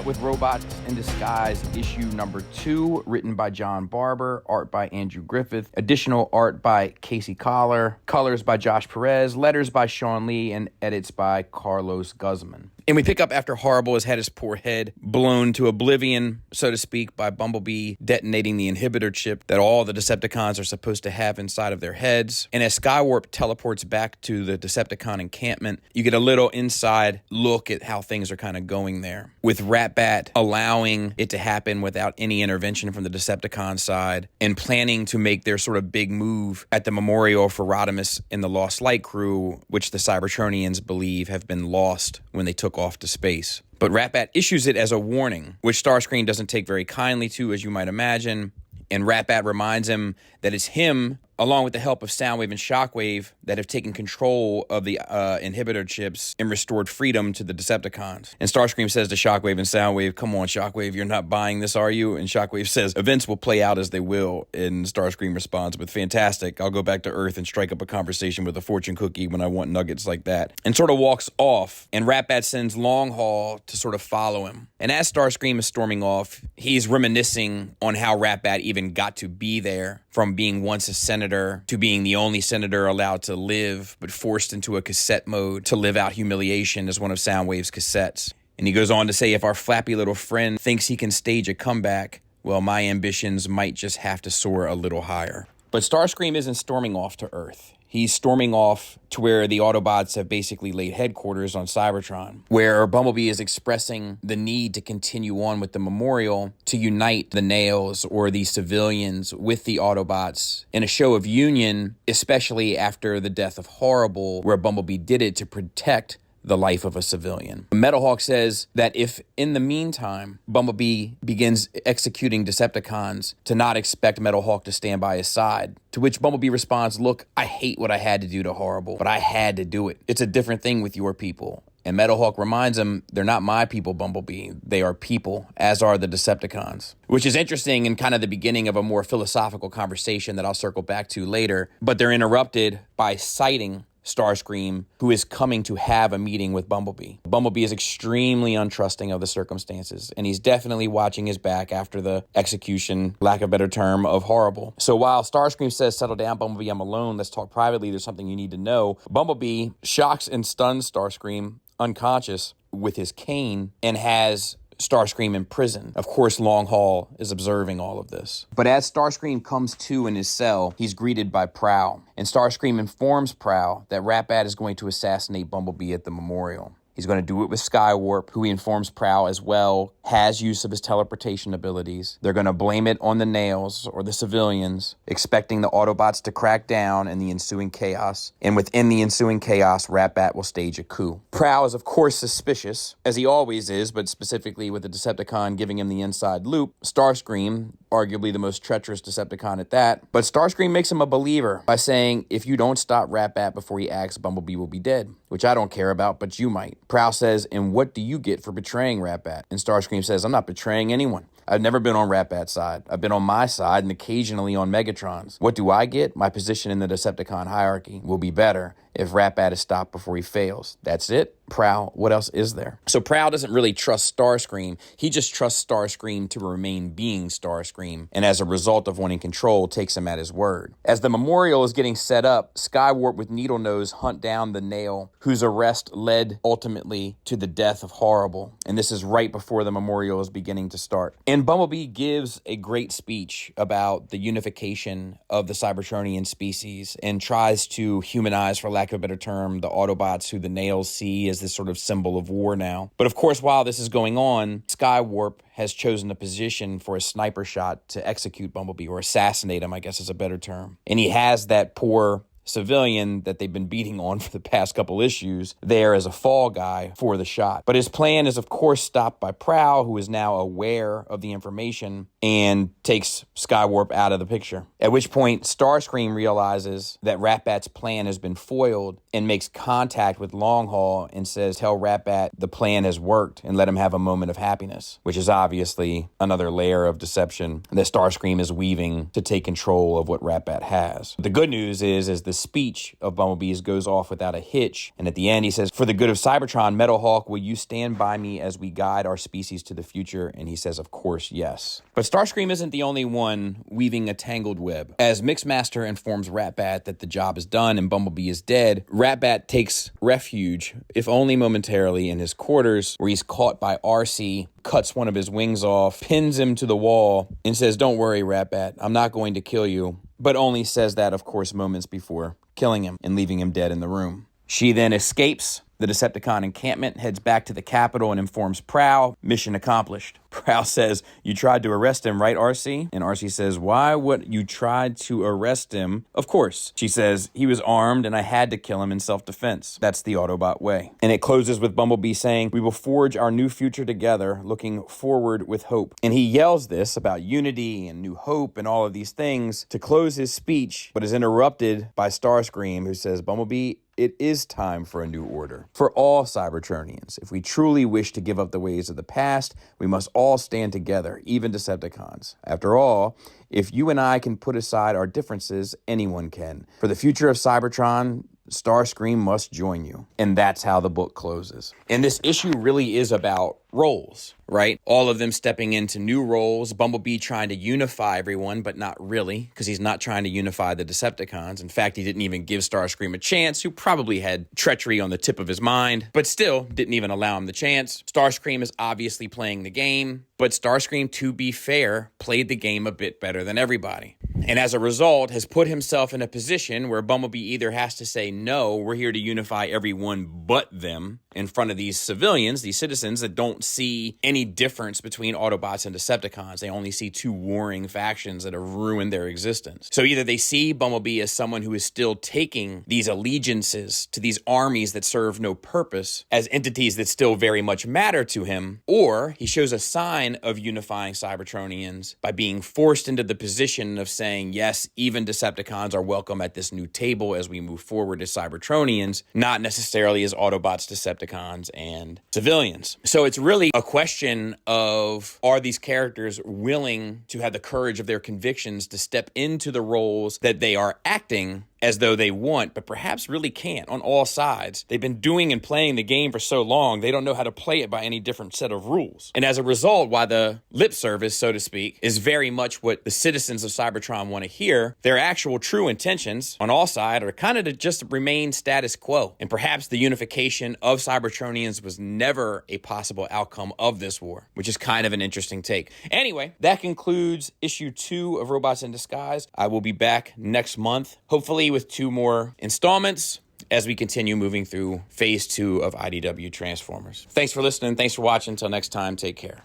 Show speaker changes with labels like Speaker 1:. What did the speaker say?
Speaker 1: up with Robots in Disguise, issue number 2, written by John Barber, art by Andrew Griffith, additional art by Casey Collar, colors by Josh Perez, letters by Sean Lee, and edits by Carlos Guzman. And we pick up after Horrible has had his poor head blown to oblivion, so to speak, by Bumblebee detonating the inhibitor chip that all the Decepticons are supposed to have inside of their heads. And as Skywarp teleports back to the Decepticon encampment, you get a little inside look at how things are kind of going there, with Ratbat allowing it to happen without any intervention from the Decepticon side and planning to make their sort of big move at the memorial for Rodimus and the Lost Light crew, which the Cybertronians believe have been lost when they took off to space. But Ratbat issues it as a warning, which Starscream doesn't take very kindly to, as you might imagine. And Ratbat reminds him that it's him, along with the help of Soundwave and Shockwave, that have taken control of the inhibitor chips and restored freedom to the Decepticons. And Starscream says to Shockwave and Soundwave, "Come on, Shockwave, you're not buying this, are you?" And Shockwave says, "Events will play out as they will." And Starscream responds with, "Fantastic, I'll go back to Earth and strike up a conversation with a fortune cookie when I want nuggets like that." And sort of walks off, and Ratbat sends Longhaul to sort of follow him. And as Starscream is storming off, he's reminiscing on how Ratbat even got to be there, from being once a senator to being the only senator allowed to live, but forced into a cassette mode to live out humiliation as one of Soundwave's cassettes. And he goes on to say, if our flappy little friend thinks he can stage a comeback, well, my ambitions might just have to soar a little higher. But Starscream isn't storming off to Earth. He's storming off to where the Autobots have basically laid headquarters on Cybertron, where Bumblebee is expressing the need to continue on with the memorial to unite the Nails or the civilians with the Autobots in a show of union, especially after the death of Horrible, where Bumblebee did it to protect the life of a civilian. Metalhawk says that if in the meantime Bumblebee begins executing Decepticons, to not expect Metalhawk to stand by his side. To which Bumblebee responds, "Look, I hate what I had to do to Horrible, but I had to do it. It's a different thing with your people." And Metalhawk reminds him, "They're not my people, Bumblebee. They are people, as are the Decepticons." Which is interesting and kind of the beginning of a more philosophical conversation that I'll circle back to later. But they're interrupted by citing Starscream, who is coming to have a meeting with Bumblebee. Bumblebee is extremely untrusting of the circumstances, and he's definitely watching his back after the execution, lack of a better term, of Horrible. So while Starscream says, "Settle down, Bumblebee, I'm alone, let's talk privately, there's something you need to know," Bumblebee shocks and stuns Starscream unconscious with his cane and has Starscream in prison. Of course, Longhaul is observing all of this. But as Starscream comes to in his cell, he's greeted by Prowl. And Starscream informs Prowl that Ratbat is going to assassinate Bumblebee at the memorial. He's going to do it with Skywarp, who he informs Prowl as well has use of his teleportation abilities. They're going to blame it on the Nails or the civilians, expecting the Autobots to crack down in the ensuing chaos. And within the ensuing chaos, Ratbat will stage a coup. Prowl is, of course, suspicious, as he always is, but specifically with the Decepticon giving him the inside loop. Starscream, arguably the most treacherous Decepticon at that. But Starscream makes him a believer by saying, "If you don't stop Ratbat before he acts, Bumblebee will be dead," which I don't care about, but you might. Prowl says, "And what do you get for betraying Ratbat?" And Starscream says, "I'm not betraying anyone. I've never been on Ratbat's side. I've been on my side and occasionally on Megatron's. What do I get? My position in the Decepticon hierarchy will be better if Ratbat is stopped before he fails." That's it. Prowl, what else is there? So Prowl doesn't really trust Starscream. He just trusts Starscream to remain being Starscream, and as a result of wanting control, takes him at his word. As the memorial is getting set up, Skywarp with Needlenose hunt down the Nail, whose arrest led ultimately to the death of Horrible. And this is right before the memorial is beginning to start. And Bumblebee gives a great speech about the unification of the Cybertronian species and tries to humanize, for lack of a better term, the Autobots, who the Nails see as this sort of symbol of war now. But of course, while this is going on, Skywarp has chosen a position for a sniper shot to execute Bumblebee, or assassinate him, I guess is a better term. And he has that poor civilian that they've been beating on for the past couple issues there as a fall guy for the shot. But his plan is, of course, stopped by Prowl, who is now aware of the information and takes Skywarp out of the picture. At which point, Starscream realizes that Ratbat's plan has been foiled and makes contact with Longhaul and says, "Tell Ratbat the plan has worked and let him have a moment of happiness," which is obviously another layer of deception that Starscream is weaving to take control of what Ratbat has. The good news is the speech of Bumblebee's goes off without a hitch. And at the end, he says, "For the good of Cybertron, Metalhawk, will you stand by me as we guide our species to the future?" And he says, of course, yes. But Starscream isn't the only one weaving a tangled web. As Mixmaster informs Ratbat that the job is done and Bumblebee is dead, Ratbat takes refuge, if only momentarily, in his quarters, where he's caught by RC, cuts one of his wings off, pins him to the wall, and says, "Don't worry, Ratbat, I'm not going to kill you," but only says that, of course, moments before killing him and leaving him dead in the room. She then escapes the Decepticon encampment, heads back to the Capitol, and informs Prowl, mission accomplished. Prowl says, "You tried to arrest him, right, RC?" And RC says, "Why would you try to arrest him?" "Of course." She says, "He was armed and I had to kill him in self-defense. That's the Autobot way." And it closes with Bumblebee saying, "We will forge our new future together, looking forward with hope." And he yells this about unity and new hope and all of these things to close his speech, but is interrupted by Starscream, who says, "Bumblebee, it is time for a new order. For all Cybertronians, if we truly wish to give up the ways of the past, we must all stand together, even Decepticons. After all, if you and I can put aside our differences, anyone can. For the future of Cybertron, Starscream must join you." And that's how the book closes. And this issue really is about roles, right? All of them stepping into new roles. Bumblebee trying to unify everyone, but not really, because he's not trying to unify the Decepticons. In fact, he didn't even give Starscream a chance, who probably had treachery on the tip of his mind, but still didn't even allow him the chance. Starscream is obviously playing the game, but Starscream, to be fair, played the game a bit better than everybody. And as a result, has put himself in a position where Bumblebee either has to say, "No, we're here to unify everyone but them," in front of these civilians, these citizens that don't see any difference between Autobots and Decepticons. They only see two warring factions that have ruined their existence. So either they see Bumblebee as someone who is still taking these allegiances to these armies that serve no purpose as entities that still very much matter to him, or he shows a sign of unifying Cybertronians by being forced into the position of saying, yes, even Decepticons are welcome at this new table as we move forward as Cybertronians, not necessarily as Autobots, Decepticons, and civilians. So it's really a question of, are these characters willing to have the courage of their convictions to step into the roles that they are acting as though they want, but perhaps really can't on all sides. They've been doing and playing the game for so long, they don't know how to play it by any different set of rules. And as a result, while the lip service, so to speak, is very much what the citizens of Cybertron want to hear, their actual true intentions on all sides are kind of to just remain status quo. And perhaps the unification of Cybertronians was never a possible outcome of this war, which is kind of an interesting take. Anyway, that concludes issue 2 of Robots in Disguise. I will be back next month, hopefully with 2 more installments as we continue moving through phase 2 of IDW Transformers. Thanks for listening. Thanks for watching. Until next time, take care.